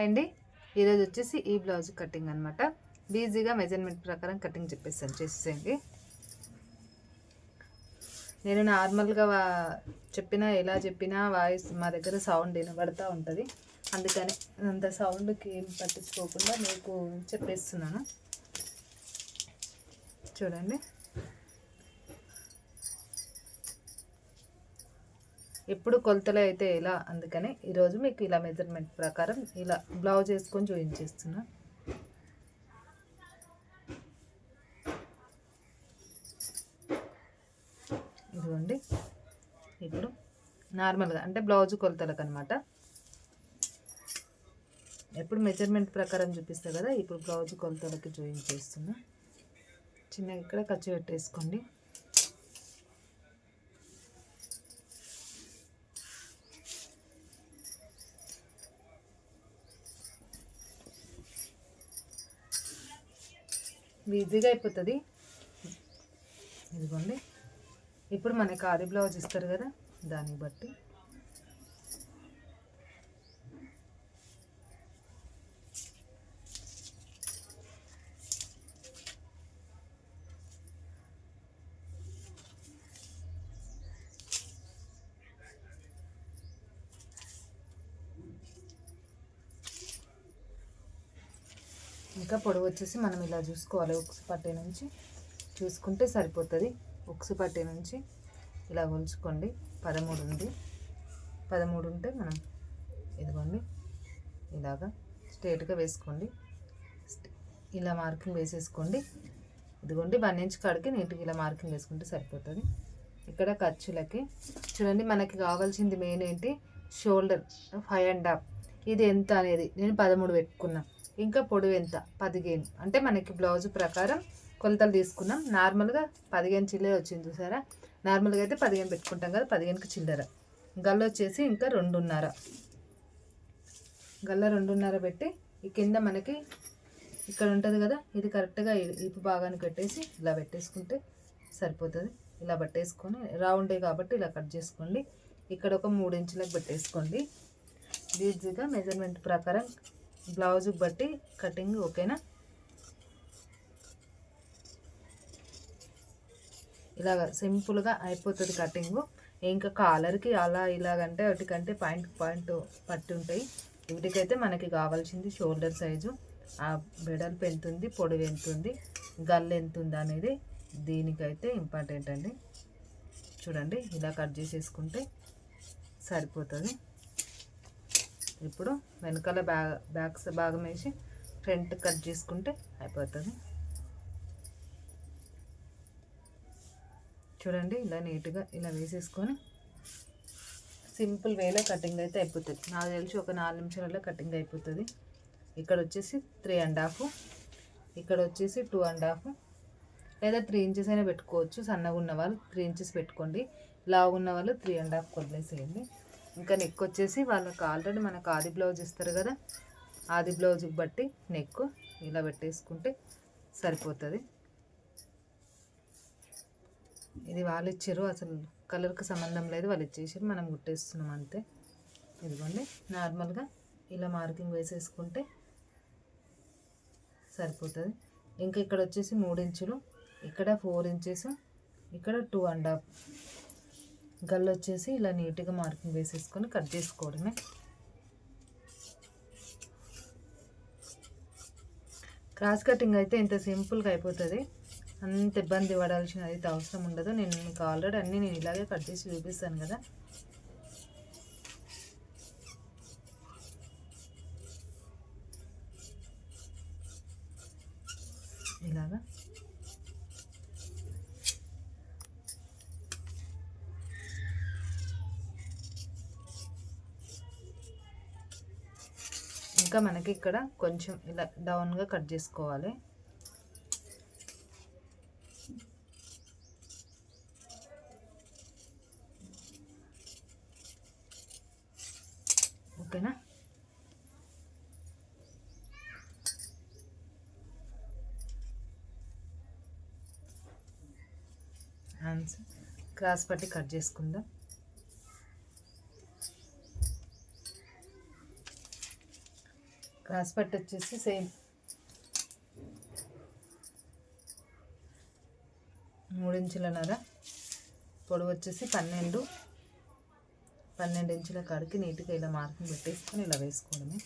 అండి ఈరోజు వచ్చేసి ఈ బ్లౌజ్ కటింగ్ అనమాట. ఈజీగా మెజర్మెంట్ ప్రకారం కటింగ్ చెప్పేస్తాను, చేసేయండి. నేను నార్మల్గా ఎలా చెప్పినా వాయిస్ మా దగ్గర సౌండ్ వినబడుతూ ఉంటుంది. అందుకని అంత సౌండ్కి ఏం పట్టించుకోకుండా మీకు చెప్పేస్తున్నాను. చూడండి, ఎప్పుడు కొలతలు అయితే ఇలా, అందుకని ఈరోజు మీకు ఇలా మెజర్మెంట్ ప్రకారం ఇలా బ్లౌజ్ వేసుకొని చూపించేస్తున్నా. ఇదిగోండి, ఇప్పుడు నార్మల్గా అంటే బ్లౌజ్ కొలతలకు అనమాట. ఎప్పుడు మెజర్మెంట్ ప్రకారం చూపిస్తా కదా, ఇప్పుడు బ్లౌజ్ కొలతలకి చూపించేస్తున్నా. చిన్నగా ఇక్కడ ఖర్చు పెట్టేసుకోండి. ఈజీగా అయిపోతుంది. ఇదిగోండి, ఇప్పుడు మనకి ఆది బ్లౌజ్ ఇస్తారు కదా, దాన్ని బట్టి ఇంకా పొడవు వచ్చేసి మనం ఇలా చూసుకోవాలి. ఉక్సు పట్టీ నుంచి చూసుకుంటే సరిపోతుంది. ఉక్సు పట్టీ నుంచి ఇలా కొలుచుకోండి. 13 ఉంది. 13 ఉంటే మనం ఇదిగోండి ఇలాగా స్ట్రేట్గా వేసుకోండి. ఇలా మార్కింగ్ వేసేసుకోండి. ఇదిగోండి 1 ఇంచ్ కాడికి నీట్గా ఇలా మార్కింగ్ వేసుకుంటే సరిపోతుంది. ఇక్కడ ఖర్చులకి చూడండి, మనకి కావాల్సింది మెయిన్ ఏంటి, షోల్డర్ 5.5. ఇది ఎంత అనేది నేను 13 పెట్టుకున్నా. ఇంకా పొడవు ఎంత 15, అంటే మనకి బ్లౌజ్ ప్రకారం కొలతలు తీసుకున్నాం. నార్మల్గా 15 చిల్లర వచ్చింది చూసారా. నార్మల్గా అయితే 15 పెట్టుకుంటాం కదా, 15కి చిల్లర. గల్ల వచ్చేసి ఇంకా 2.5. గల్ల 2.5 పెట్టి ఈ కింద మనకి ఇక్కడ ఉంటుంది కదా, ఇది కరెక్ట్గా ఈపు భాగానికి పెట్టేసి ఇలా పెట్టేసుకుంటే సరిపోతుంది. ఇలా పట్టేసుకొని రౌండే కాబట్టి ఇలా కట్ చేసుకోండి. ఇక్కడ ఒక 3 ఇంచులకు పెట్టేసుకోండి. ఈజీగా మెజర్మెంట్ ప్రకారం బ్లౌజ్కి బట్టి కటింగ్, ఓకేనా. ఇలాగ సింపుల్గా అయిపోతుంది కటింగు. ఇంకా కాలర్కి అలా ఇలాగంటే వాటికంటే పాయింట్ పట్టి ఉంటాయి. వీటికైతే మనకి కావాల్సింది షోల్డర్ సైజు, ఆ బెడల్పు ఎంత ఉంది, పొడవు ఎంత ఉంది, గల్ల ఎంత ఉంది అనేది దీనికైతే ఇంపార్టెంట్ అండి. చూడండి, ఇలా కట్ చేసేసుకుంటే సరిపోతుంది. ఇప్పుడు వెనకాల బ్యాక్ భాగం వేసి ఫ్రంట్ కట్ చేసుకుంటే అయిపోతుంది. చూడండి, ఇలా నీట్గా ఇలా వేసేసుకొని సింపుల్ వేలో కటింగ్ అయితే అయిపోతుంది. నాకు తెలిసి ఒక 4 నిమిషాలలో కటింగ్ అయిపోతుంది. ఇక్కడ వచ్చేసి 3.5, ఇక్కడ వచ్చేసి 2.5, లేదా 3 ఇంచెస్ అయినా పెట్టుకోవచ్చు. సన్నగా ఉన్న వాళ్ళు 3 ఇంచెస్ పెట్టుకోండి. లావు ఉన్న వాళ్ళు 3.5 వదిలేసేయండి. ఇంకా నెక్ వచ్చేసి వాళ్ళకి ఆల్రెడీ మనకు ఆది బ్లౌజ్ ఇస్తారు కదా, ఆది బ్లౌజ్కి బట్టి నెక్ ఇలా పెట్టేసుకుంటే సరిపోతుంది. ఇది వాళ్ళు ఇచ్చారు, అసలు కలర్కి సంబంధం లేదు, వాళ్ళు ఇచ్చేసారు, మనం కుట్టేస్తున్నాం అంతే. ఇదిగోండి, నార్మల్గా ఇలా మార్కింగ్ వేసేసుకుంటే సరిపోతుంది. ఇంకా ఇక్కడ వచ్చేసి 3 ఇంచులు, ఇక్కడ 4 ఇంచెస్, ఇక్కడ 2.5. గల్లు వచ్చేసి ఇలా నీట్గా మార్కింగ్ వేసేసుకొని కట్ చేసుకోవడమే. క్రాస్ కటింగ్ అయితే ఇంత సింపుల్గా అయిపోతుంది. అంత ఇబ్బంది పడాల్సిన అయితే అవసరం ఉండదు. నేను మీకు ఆల్రెడీ అన్నీ నేను ఇలాగే కట్ చేసి చూపిస్తాను కదా. ఇలాగా ఇంకా మనకి ఇక్కడ కొంచెం ఇలా డౌన్గా కట్ చేసుకోవాలి. ఓకేనా. హ్యాండ్స్ క్రాస్ పట్టి కట్ చేసుకుందాం. క్రాస్ పట్టి వచ్చేసి సేమ్ 3 ఇంచులన్నర, పొడవు వచ్చేసి 12 ఇంచుల కాడికి నీట్గా ఇలా మార్కింగ్ పెట్టేసుకొని ఇలా వేసుకోవడమే.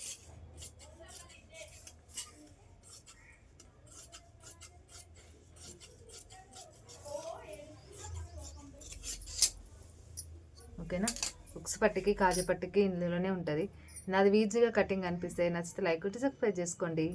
ఓకేనా. ఉక్స్ పట్టికి కాజా పట్టికి ఇందులోనే ఉంటుంది. నాది ఈజీగా కటింగ్ అనిపిస్తే నచ్చితే లైక్ కొట్టి సబ్స్క్రైబ్ చేసుకోండి.